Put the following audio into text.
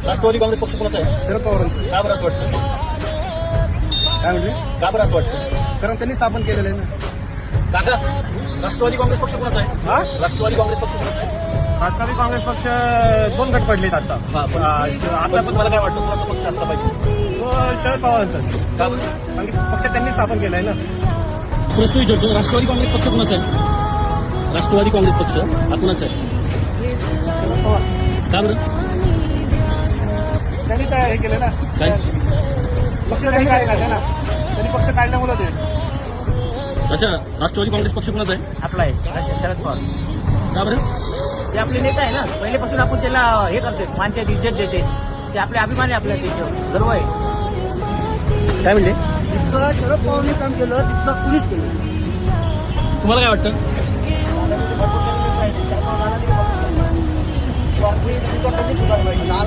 राष्ट्रवादी काँग्रेस पक्ष कोणाचा आहे? शरद पवारांचं. का बरं असं वाटतं? काय म्हणजे? का बरं असं वाटतं? कारण त्यांनी स्थापन केलेलं आहे ना. काका, राष्ट्रवादी काँग्रेस पक्ष कोणाचा आहे? हा? राष्ट्रवादी काँग्रेस पक्ष कोणाचा आहे? राष्ट्रवादी काँग्रेस पक्ष 2 गट पडलेत आता. आता पण मला काय वाटतं कोणाचा पक्ष असला पाहिजे? तो शरद पवारांचा. का बरं? कारण की पक्ष त्यांनी स्थापन केलाय ना. प्रश्न विचारतो, राष्ट्रवादी काँग्रेस पक्ष कोणाचा आहे? राष्ट्रवादी काँग्रेस पक्ष हा कोणाचा आहे? का बरं? त्यांनी हे केलं ना. काय? पक्ष त्यांनी काय काढलं ना. त्यांनी पक्ष काढल्यामुळे ते अच्छा, राष्ट्रवादी काँग्रेस पक्ष कोणाचा आहे? आपला आहे शरद पवार. का बरं? ते आपले नेता आहे ना, पहिलेपासून आपण त्याला हे करतोय, मानते इज्जत देते. ते आपले अभिमान आहे, आपल्या त्याच्यावर गर्व आहे. काय म्हणले? जितकं शरद पवारने काम केलं तितकं कुणीच केलं. तुम्हाला काय वाटतं? शरद पवार